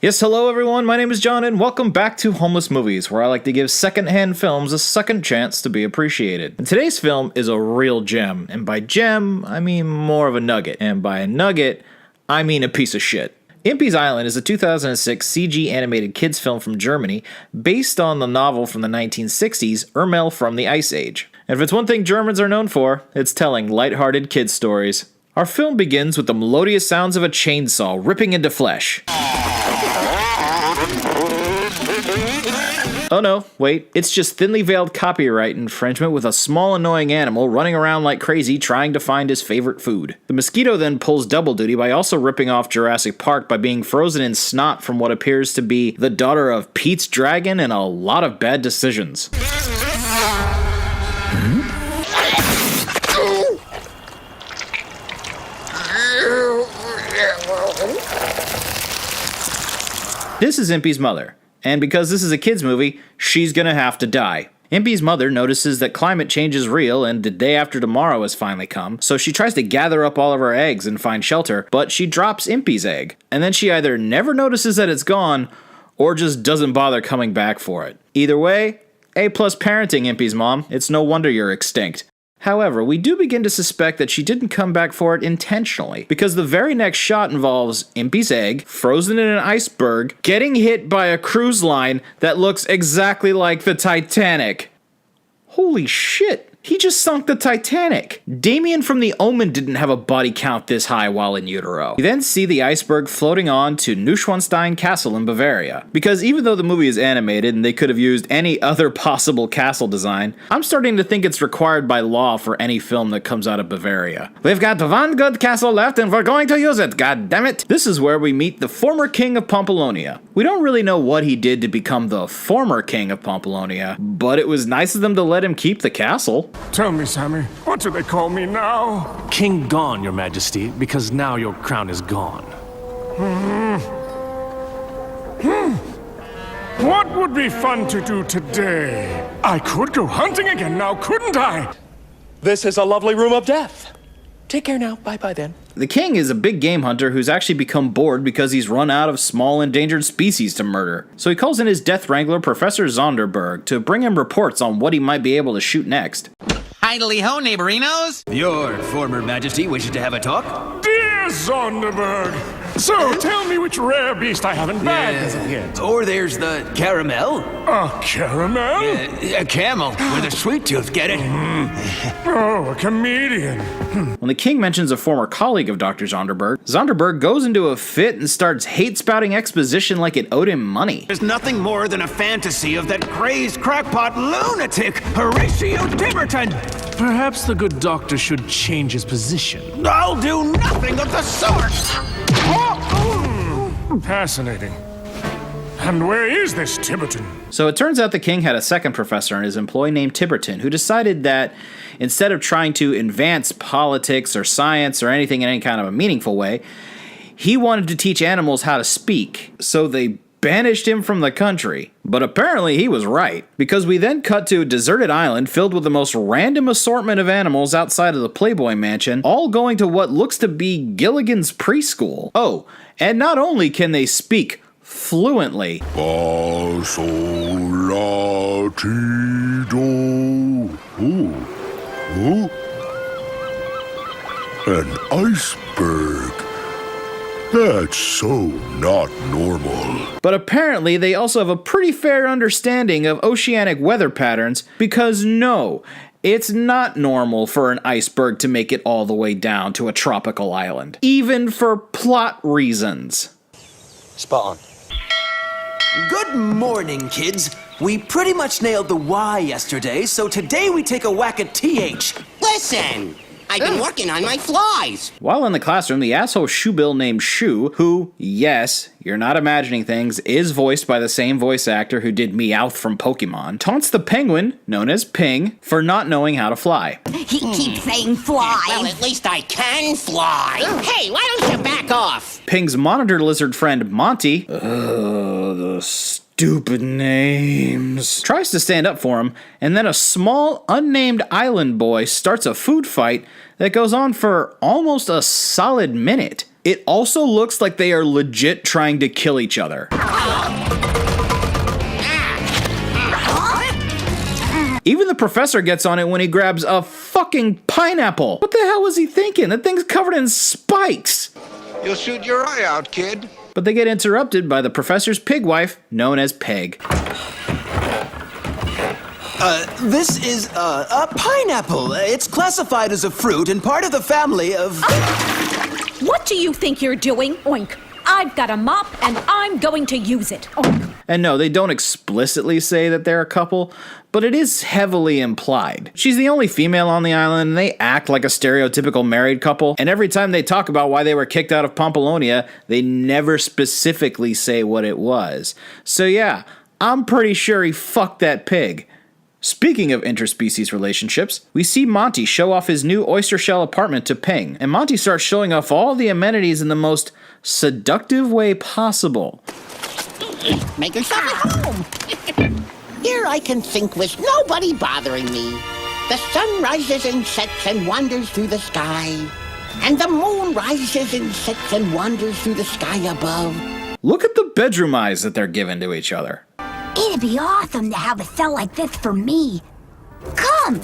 Yes, hello everyone, my name is John and welcome back to Homeless Movies, where I like to give second-hand films a second chance to be appreciated. And today's film is a real gem, and by gem, I mean more of a nugget, and by a nugget, I mean a piece of shit. Impy's Island is a 2006 CG animated kids film from Germany, based on the novel from the 1960s, Urmel from the Ice Age. And if it's one thing Germans are known for, it's telling lighthearted kids stories. Our film begins with the melodious sounds of a chainsaw ripping into flesh. Oh no, wait, it's just thinly veiled copyright infringement with a small annoying animal running around like crazy trying to find his favorite food. The mosquito then pulls double duty by also ripping off Jurassic Park by being frozen in snot from what appears to be the daughter of Pete's dragon and a lot of bad decisions. This is Impy's mother. And because this is a kid's movie, she's gonna have to die. Impy's mother notices that climate change is real and the day after tomorrow has finally come, so she tries to gather up all of her eggs and find shelter, but she drops Impy's egg. And then she either never notices that it's gone, or just doesn't bother coming back for it. Either way, A+ parenting, Impy's mom. It's no wonder you're extinct. However, we do begin to suspect that she didn't come back for it intentionally, because the very next shot involves Impy's egg, frozen in an iceberg, getting hit by a cruise line that looks exactly like the Titanic. Holy shit! He just sunk the Titanic! Damien from The Omen didn't have a body count this high while in utero. We then see the iceberg floating on to Neuschwanstein Castle in Bavaria. Because even though the movie is animated and they could have used any other possible castle design, I'm starting to think it's required by law for any film that comes out of Bavaria. We've got one good castle left and we're going to use it, god damn it! This is where we meet the former king of Pampalonia. We don't really know what he did to become the former king of Pampalonia, but it was nice of them to let him keep the castle. Tell me, Sammy, what do they call me now? King gone, your majesty, because now your crown is gone. What would be fun to do today? I could go hunting again now, couldn't I? This is a lovely room of death. Take care now. Bye-bye then. The king is a big game hunter who's actually become bored because he's run out of small endangered species to murder. So he calls in his death wrangler, Professor Zonderberg, to bring him reports on what he might be able to shoot next. Idly-ho, neighborinos! Your former majesty wishes to have a talk? Dear Zonderberg! So, tell me which rare beast I haven't bagged as of yet. Or there's the caramel? A caramel? A camel with a sweet tooth, get it? Oh, a comedian. When the king mentions a former colleague of Dr. Zonderberg, Zonderberg goes into a fit and starts hate-spouting exposition like it owed him money. There's nothing more than a fantasy of that crazed crackpot lunatic, Horatio Tiverton! Perhaps the good doctor should change his position. I'll do nothing of the sort! Fascinating. And where is this Tiverton? So it turns out the king had a second professor in his employ named Tiverton, who decided that instead of trying to advance politics or science or anything in any kind of a meaningful way, he wanted to teach animals how to speak. So they banished him from the country. But apparently he was right, because we then cut to a deserted island filled with the most random assortment of animals outside of the Playboy Mansion, all going to what looks to be Gilligan's preschool. Oh, and not only can they speak fluently. Fa, sol, la, ti, do. Ooh. An iceberg. That's so not normal. But apparently they also have a pretty fair understanding of oceanic weather patterns, because no, it's not normal for an iceberg to make it all the way down to a tropical island, even for plot reasons. Spot on. Good morning, kids. We pretty much nailed the Y yesterday, so today we take a whack at TH. Listen! I've been working on my flies! While in the classroom, the asshole shoebill named Shoe, who, yes, you're not imagining things, is voiced by the same voice actor who did Meowth from Pokemon, taunts the penguin, known as Ping, for not knowing how to fly. He keeps saying fly. Well, at least I can fly! Hey, why don't you back off? Ping's monitor lizard friend, Monty, the stupid names, tries to stand up for him, and then a small, unnamed island boy starts a food fight that goes on for almost a solid minute. it also looks like they are legit trying to kill each other. Even the professor gets on it when he grabs a fucking pineapple. What the hell was he thinking? That thing's covered in spikes. You'll shoot your eye out, kid. But they get interrupted by the professor's pig wife, known as Peg. This is a pineapple. It's classified as a fruit and part of the family of... What do you think you're doing? Oink. I've got a mop and I'm going to use it. Oink. And no, they don't explicitly say that they're a couple, but it is heavily implied. She's the only female on the island, and they act like a stereotypical married couple, and every time they talk about why they were kicked out of Pampalonia, they never specifically say what it was. So yeah, I'm pretty sure he fucked that pig. Speaking of interspecies relationships, we see Monty show off his new oyster shell apartment to Ping, and Monty starts showing off all the amenities in the most seductive way possible. Make yourself at home. Here I can think with nobody bothering me. The sun rises and sets and wanders through the sky. And the moon rises and sets and wanders through the sky above. Look at the bedroom eyes that they're giving to each other. It'd be awesome to have a cell like this for me. Come!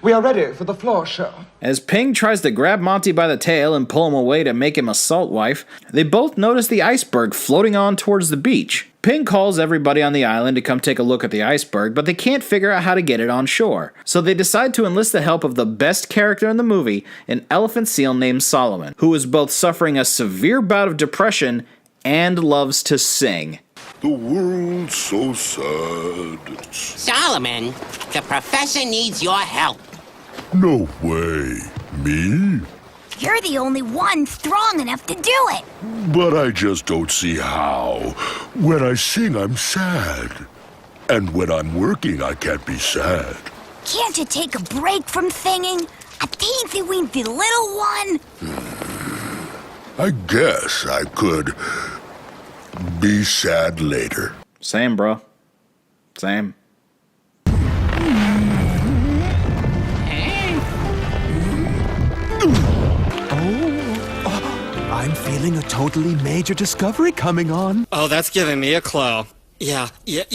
We are ready for the floor show. As Ping tries to grab Monty by the tail and pull him away to make him a salt wife, they both notice the iceberg floating on towards the beach. Ping calls everybody on the island to come take a look at the iceberg, but they can't figure out how to get it on shore. So they decide to enlist the help of the best character in the movie, an elephant seal named Solomon, who is both suffering a severe bout of depression and loves to sing. The world's so sad. Solomon, the professor needs your help. No way. Me? You're the only one strong enough to do it. But I just don't see how. When I sing, I'm sad. And when I'm working, I can't be sad. Can't you take a break from singing? A teensy-weensy little one? I guess I could be sad later. Same, bro. Same. I'm feeling a totally major discovery coming on. Oh, that's giving me a clue. Yeah,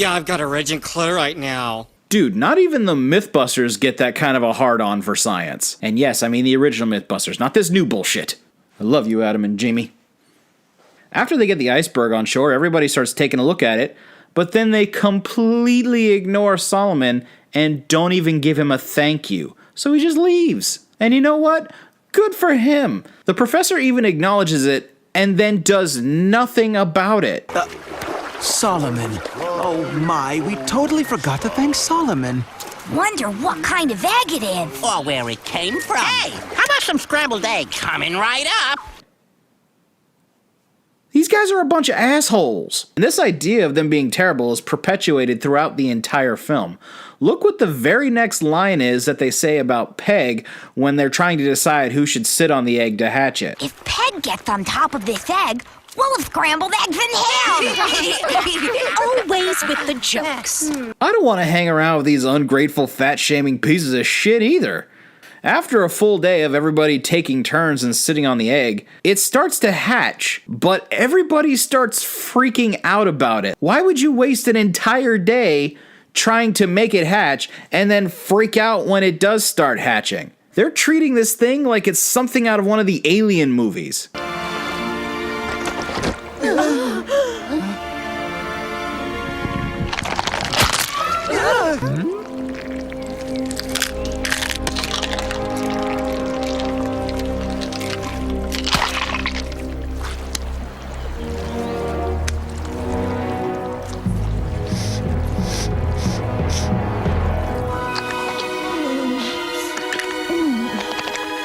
I've got a raging clue right now. Dude, not even the Mythbusters get that kind of a hard-on for science. And yes, I mean the original Mythbusters, not this new bullshit. I love you, Adam and Jamie. After they get the iceberg on shore, everybody starts taking a look at it, but then they completely ignore Solomon and don't even give him a thank you. So he just leaves. And you know what? Good for him. The professor even acknowledges it and then does nothing about it. Solomon. Oh my, we totally forgot to thank Solomon. Wonder what kind of egg it is. Or where it came from. Hey, how about some scrambled eggs? Coming right up. These guys are a bunch of assholes. And this idea of them being terrible is perpetuated throughout the entire film. Look what the very next line is that they say about Peg when they're trying to decide who should sit on the egg to hatch it. If Peg gets on top of this egg, we'll have scrambled eggs in hell. Always with the jokes. I don't want to hang around with these ungrateful, fat-shaming pieces of shit either. After a full day of everybody taking turns and sitting on the egg, it starts to hatch, but everybody starts freaking out about it. Why would you waste an entire day trying to make it hatch and then freak out when it does start hatching? They're treating this thing like it's something out of one of the Alien movies.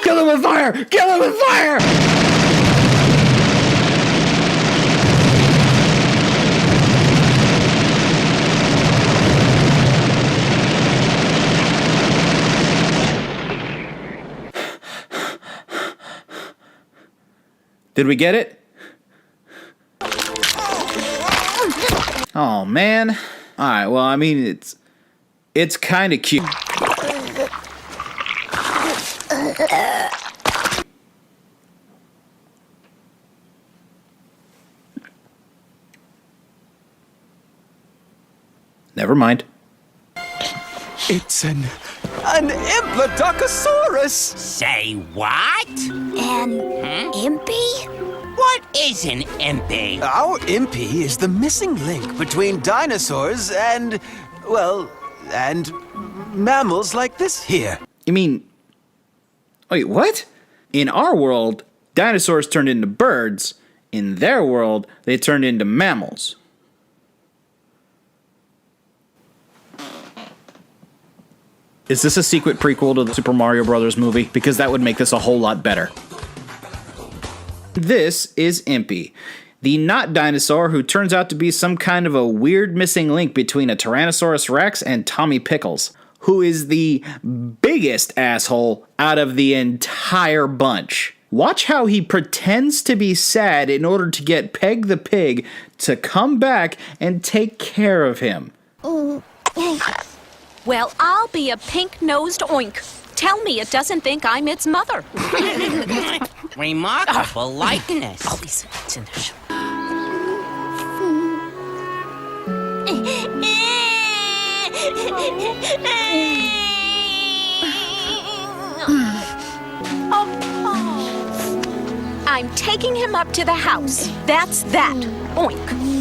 Kill him with fire! Kill him with fire! Did we get it? Oh man. Alright, well I mean it's kinda cute. Never mind. It's an Implodocus. Say what? An Impy? What is an Impy? Our Impy is the missing link between dinosaurs and, well, and mammals like this here. You mean... Wait, what? In our world, dinosaurs turned into birds. In their world, they turned into mammals. Is this a secret prequel to the Super Mario Bros. Movie? Because that would make this a whole lot better. This is Impy, the not dinosaur who turns out to be some kind of a weird missing link between a Tyrannosaurus Rex and Tommy Pickles, who is the biggest asshole out of the entire bunch. Watch how he pretends to be sad in order to get Peg the Pig to come back and take care of him. Well, I'll be a pink-nosed oink. Tell me it doesn't think I'm its mother. Remarkable likeness. Always it's in the show. I'm taking him up to the house. That's that. Oink.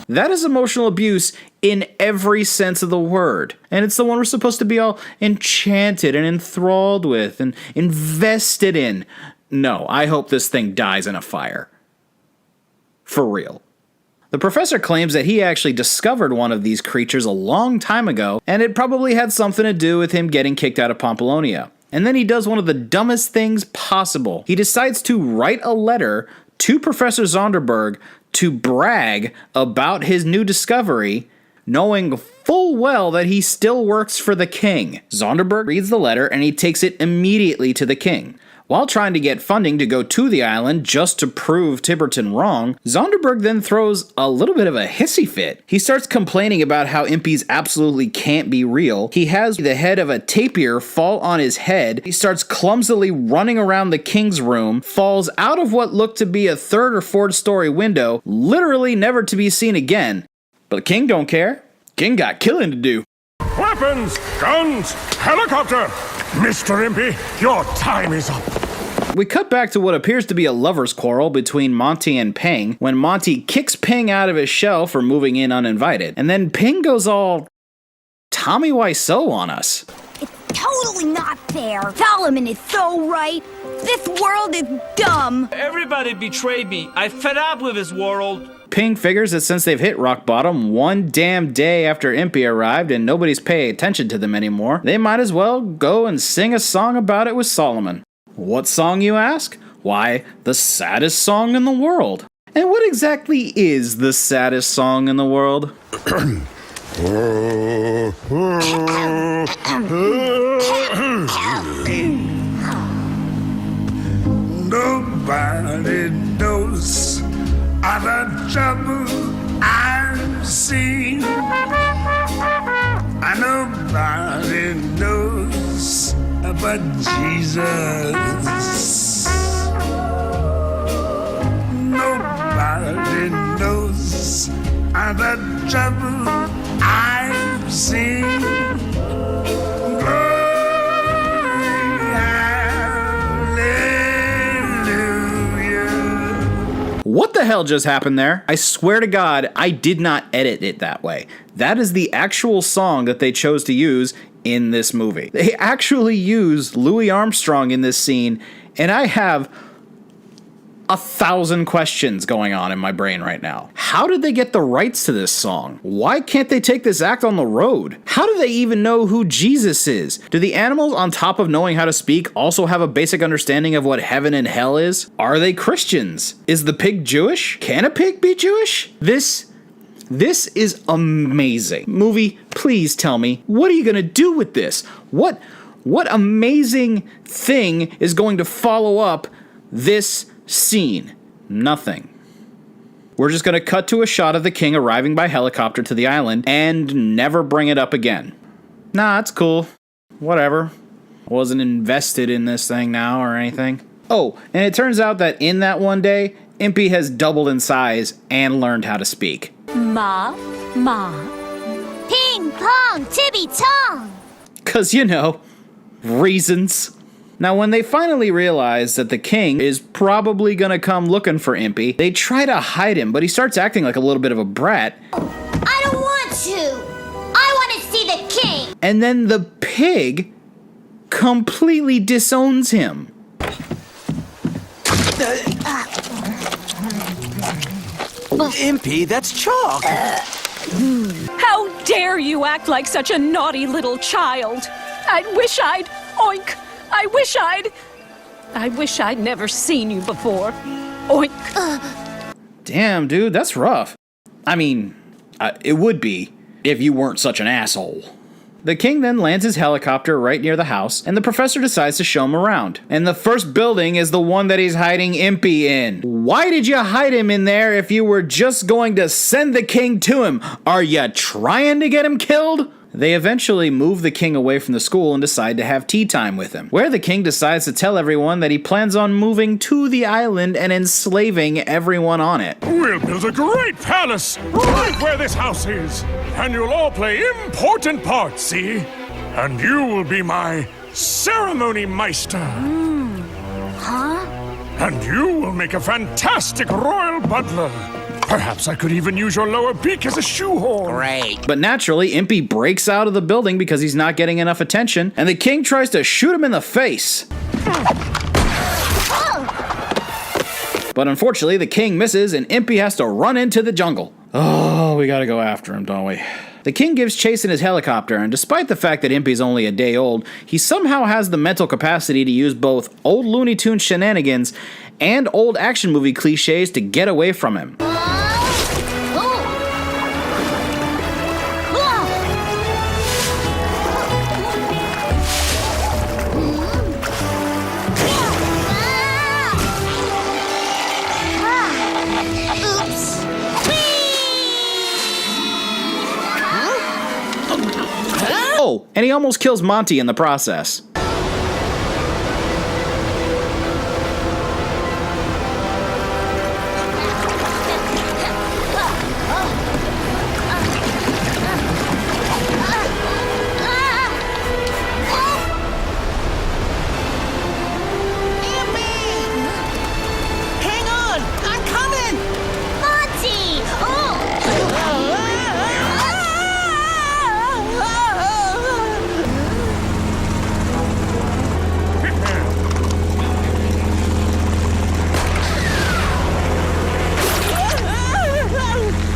That is emotional abuse in every sense of the word. And it's the one we're supposed to be all enchanted and enthralled with and invested in. No, I hope this thing dies in a fire. For real. The professor claims that he actually discovered one of these creatures a long time ago, and it probably had something to do with him getting kicked out of Pamplonia. And then he does one of the dumbest things possible. He decides to write a letter to Professor Zonderberg to brag about his new discovery, knowing full well that he still works for the king. Zonderberg reads the letter and he takes it immediately to the king. While trying to get funding to go to the island just to prove Tiberton wrong, Zonderberg then throws a little bit of a hissy fit. He starts complaining about how Impys absolutely can't be real. He has the head of a tapir fall on his head. He starts clumsily running around the king's room, falls out of what looked to be a 3rd or 4th story window, literally never to be seen again. But the king don't care. King got killing to do. Weapons, guns, helicopter! Mr. Impy, your time is up. We cut back to what appears to be a lover's quarrel between Monty and Ping when Monty kicks Ping out of his shell for moving in uninvited. And then Ping goes all Tommy Wiseau on us. It's totally not fair. Solomon is so right. This world is dumb. Everybody betrayed me. I fed up with this world. Ping figures that since they've hit rock bottom one damn day after Impy arrived and nobody's paying attention to them anymore, they might as well go and sing a song about it with Solomon. What song, you ask? Why, the saddest song in the world. And what exactly is the saddest song in the world? Nobody knows of the trouble I've seen. And nobody knows but Jesus. Nobody knows of the trouble I've seen. What the hell just happened there? I swear to God, I did not edit it that way. That is the actual song that they chose to use in this movie. They actually use Louis Armstrong in this scene, and I have 1,000 questions going on in my brain right now. How did they get the rights to this song? Why can't they take this act on the road? How do they even know who Jesus is? Do the animals, on top of knowing how to speak, also have a basic understanding of what heaven and hell is? Are they Christians? Is the pig Jewish? Can a pig be Jewish? This is amazing. Movie, please tell me, what are you gonna do with this? What amazing thing is going to follow up this scene? Nothing. We're just going to cut to a shot of the king arriving by helicopter to the island and never bring it up again. Nah, it's cool. Whatever. I wasn't invested in this thing now or anything. Oh, and it turns out that in that one day, Impy has doubled in size and learned how to speak. Ma. Ping pong, tibby tong. 'Cause, you know, reasons. Now, when they finally realize that the king is probably gonna come looking for Impy, they try to hide him, but he starts acting like a little bit of a brat. I don't want to. I want to see the king. And then the pig completely disowns him. Impy, that's chalk. How dare you act like such a naughty little child? I wish I'd never seen you before. Oink. Damn, dude, that's rough. I mean, it would be if you weren't such an asshole. The king then lands his helicopter right near the house, and the professor decides to show him around. And the first building is the one that he's hiding Impy in. Why did you hide him in there if you were just going to send the king to him? Are you trying to get him killed? They eventually move the king away from the school and decide to have tea time with him, where the king decides to tell everyone that he plans on moving to the island and enslaving everyone on it. We'll build a great palace right where this house is, and you'll all play important parts, see? And you will be my ceremony meister. Huh? And you will make a fantastic royal butler. Perhaps I could even use your lower beak as a shoehorn. Great. But naturally, Impy breaks out of the building because he's not getting enough attention, and the king tries to shoot him in the face. But unfortunately, the king misses, and Impy has to run into the jungle. Oh, we gotta go after him, don't we? The king gives chase in his helicopter, and despite the fact that Impy's only a day old, he somehow has the mental capacity to use both old Looney Tunes shenanigans and old action movie cliches to get away from him. Oh, and he almost kills Monty in the process. Hang on! I'm coming! Monty!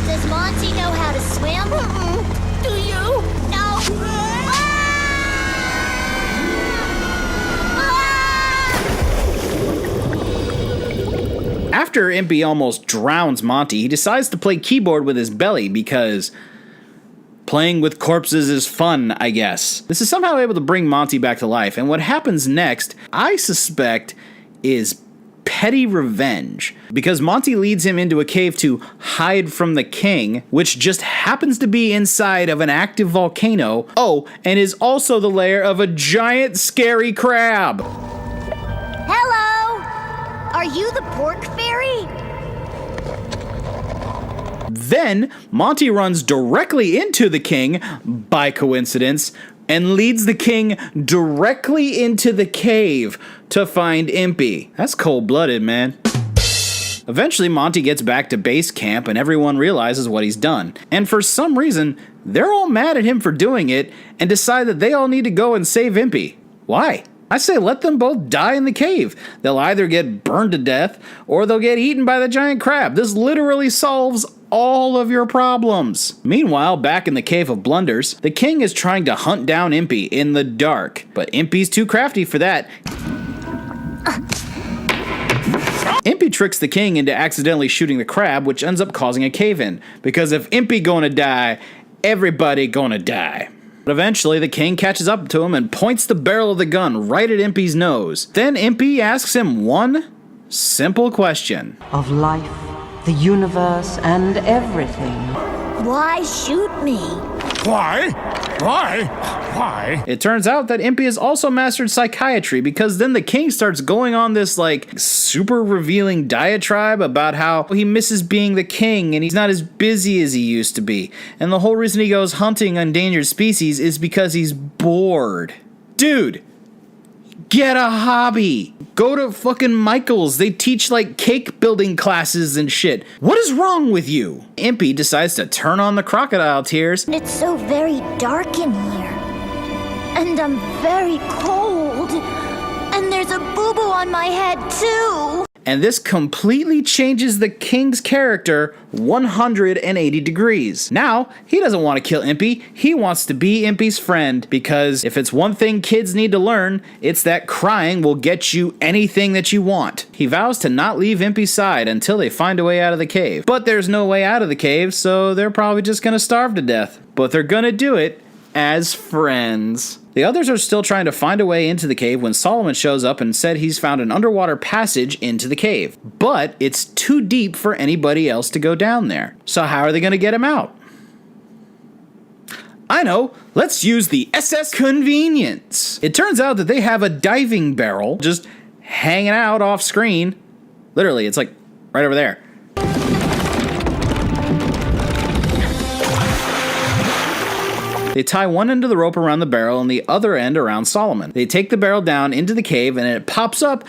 Does Monty know how to swim? Do you? No. After Impy almost drowns Monty, he decides to play keyboard with his belly because playing with corpses is fun, I guess. This is somehow able to bring Monty back to life, and what happens next, I suspect, is petty revenge, because Monty leads him into a cave to hide from the king, which just happens to be inside of an active volcano. Oh, and is also the lair of a giant scary crab. Hello! Are you the pork fairy? Then, Monty runs directly into the king, by coincidence, and leads the king directly into the cave to find Impy. That's cold-blooded, man. Eventually, Monty gets back to base camp and everyone realizes what he's done. And for some reason, they're all mad at him for doing it and decide that they all need to go and save Impy. Why? I say let them both die in the cave. They'll either get burned to death or they'll get eaten by the giant crab. This literally solves all of your problems. Meanwhile, back in the Cave of Blunders, the king is trying to hunt down Impy in the dark, but Impy's too crafty for that. Impy tricks the king into accidentally shooting the crab, which ends up causing a cave-in, because if Impy gonna die, everybody gonna die. But eventually, the king catches up to him and points the barrel of the gun right at Impy's nose. Then Impy asks him one simple question. Of life, the universe, and everything. Why shoot me? Why? Why? Why? It turns out that Impy has also mastered psychiatry, because then the king starts going on this like super revealing diatribe about how he misses being the king and he's not as busy as he used to be. And the whole reason he goes hunting endangered species is because he's bored. Dude, get a hobby. Go to fucking Michael's. They teach like cake building classes and shit. What is wrong with you? Impy decides to turn on the crocodile tears. It's so very dark in here. And I'm very cold. And there's a boo-boo on my head, too. And this completely changes the king's character 180 degrees. Now, he doesn't want to kill Impy, he wants to be Impy's friend, because if it's one thing kids need to learn, it's that crying will get you anything that you want. He vows to not leave Impy's side until they find a way out of the cave. But there's no way out of the cave, so they're probably just gonna starve to death. But they're gonna do it as friends. The others are still trying to find a way into the cave when Solomon shows up and said he's found an underwater passage into the cave. But it's too deep for anybody else to go down there. So how are they going to get him out? I know, let's use the SS Convenience. It turns out that they have a diving barrel just hanging out off screen. Literally, it's like right over there. They tie one end of the rope around the barrel and the other end around Solomon. They take the barrel down into the cave and it pops up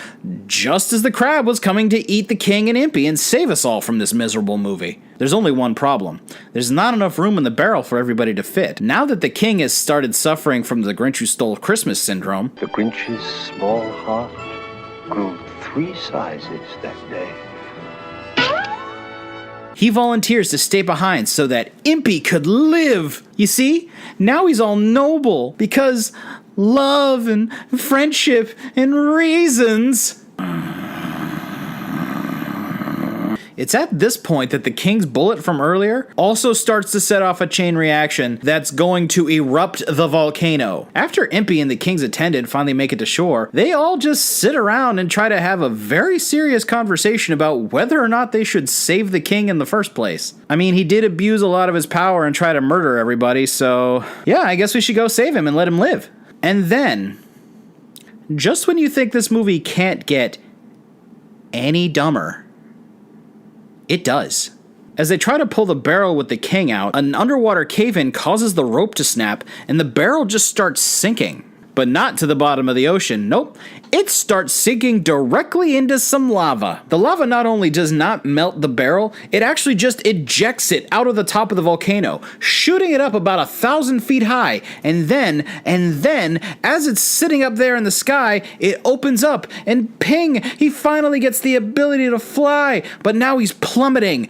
just as the crab was coming to eat the king and Impy and save us all from this miserable movie. There's only one problem. There's not enough room in the barrel for everybody to fit. Now that the king has started suffering from the Grinch Who Stole Christmas syndrome, the Grinch's small heart grew 3 sizes that day. He volunteers to stay behind so that Impy could live. You see? Now he's all noble because love and friendship and reasons. It's at this point that the king's bullet from earlier also starts to set off a chain reaction that's going to erupt the volcano. After Impy and the king's attendant finally make it to shore, they all just sit around and try to have a very serious conversation about whether or not they should save the king in the first place. I mean, he did abuse a lot of his power and try to murder everybody, so yeah, I guess we should go save him and let him live. And then, just when you think this movie can't get any dumber, it does. As they try to pull the barrel with the king out, an underwater cave-in causes the rope to snap, and the barrel just starts sinking. But not to the bottom of the ocean, nope. It starts sinking directly into some lava. The lava not only does not melt the barrel, it actually just ejects it out of the top of the volcano, shooting it up about 1,000 feet high. And then, as it's sitting up there in the sky, it opens up, and ping, he finally gets the ability to fly. But now he's plummeting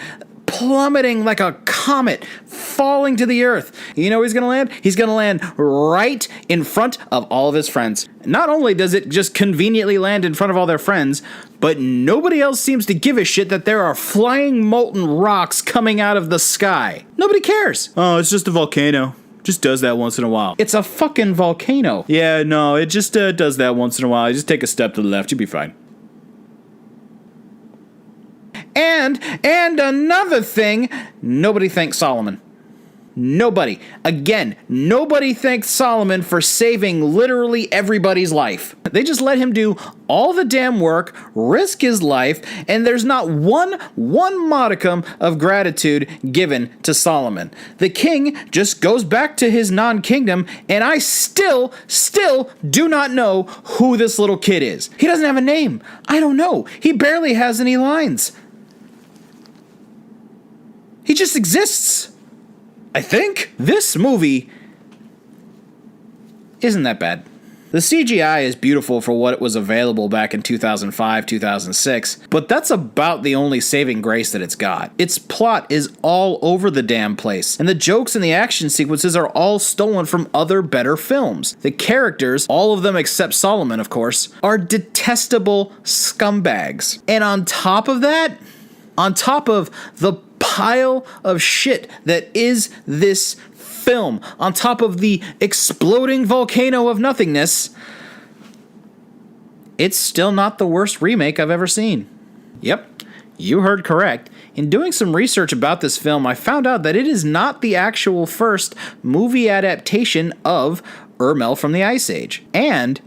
like a comet, falling to the earth. You know where he's gonna land? He's gonna land right in front of all of his friends. Not only does it just conveniently land in front of all their friends, but nobody else seems to give a shit that there are flying molten rocks coming out of the sky. Nobody cares. Oh, it's just a volcano. Just does that once in a while. It's a fucking volcano. Yeah, no, it just does that once in a while. You just take a step to the left, you'll be fine. And another thing, nobody thanks Solomon. Nobody. Again, nobody thanked Solomon for saving literally everybody's life. They just let him do all the damn work, risk his life, and there's not one modicum of gratitude given to Solomon. The king just goes back to his non-kingdom, and I still do not know who this little kid is. He doesn't have a name. I don't know. He barely has any lines. He just exists. I think this movie isn't that bad. The CGI is beautiful for what it was available back in 2005, 2006, but that's about the only saving grace that it's got. Its plot is all over the damn place, and the jokes and the action sequences are all stolen from other better films. The characters, all of them except Solomon, of course, are detestable scumbags. And on top of that, on top of the pile of shit that is this film, on top of the exploding volcano of nothingness, it's still not the worst remake I've ever seen. Yep, You heard correct. In doing some research about this film, I found out that it is not the actual first movie adaptation of Urmel from the Ice Age. And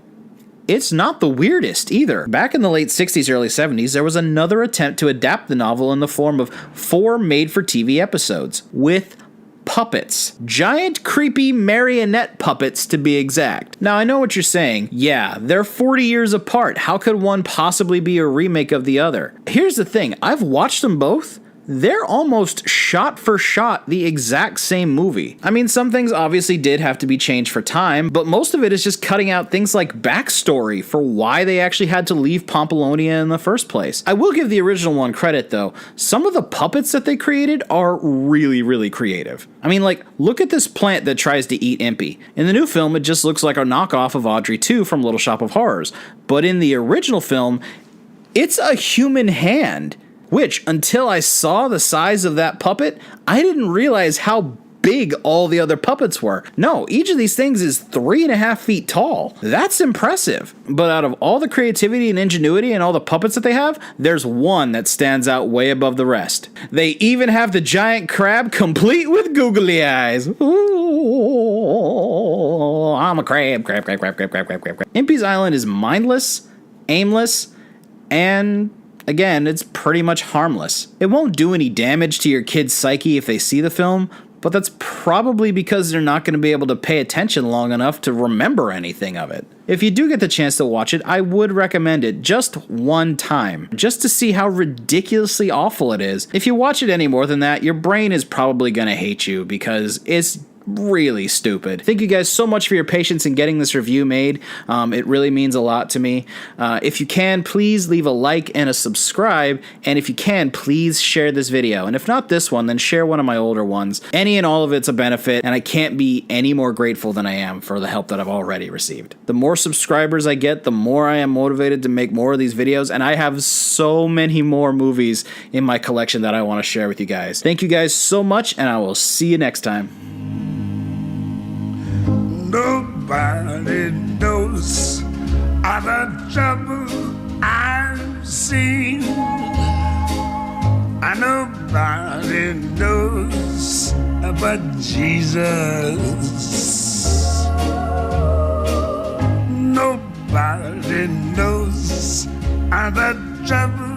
it's not the weirdest either. Back in the late 60s, early 70s, there was another attempt to adapt the novel in the form of 4 made-for-TV episodes with puppets. Giant, creepy marionette puppets, to be exact. Now, I know what you're saying. Yeah, they're 40 years apart. How could one possibly be a remake of the other? Here's the thing. I've watched them both. They're almost shot for shot the exact same movie. I mean, some things obviously did have to be changed for time, but most of it is just cutting out things like backstory for why they actually had to leave Pompelonia in the first place. I will give the original one credit though. Some of the puppets that they created are really, really creative. I mean, like, look at this plant that tries to eat Impy. In the new film, it just looks like a knockoff of Audrey 2 from Little Shop of Horrors. But in the original film, it's a human hand. Which, until I saw the size of that puppet, I didn't realize how big all the other puppets were. No, each of these things is 3.5 feet tall. That's impressive. But out of all the creativity and ingenuity and all the puppets that they have, there's one that stands out way above the rest. They even have the giant crab complete with googly eyes. Ooh, I'm a crab. Impy's Island is mindless, aimless, and again, it's pretty much harmless. It won't do any damage to your kid's psyche if they see the film, but that's probably because they're not going to be able to pay attention long enough to remember anything of it. If you do get the chance to watch it, I would recommend it just one time, just to see how ridiculously awful it is. If you watch it any more than that, your brain is probably going to hate you because it's really stupid. Thank you guys so much for your patience in getting this review made. It really means a lot to me. If you can, please leave a like and a subscribe, and if you can, please share this video. And if not this one, then share one of my older ones. Any and all of it's a benefit, and I can't be any more grateful than I am for the help that I've already received. The more subscribers I get, the more I am motivated to make more of these videos, and I have so many more movies in my collection that I want to share with you guys. Thank you guys so much, and I will see you next time. Nobody knows of the trouble I've seen. And nobody knows but Jesus. Nobody knows of the trouble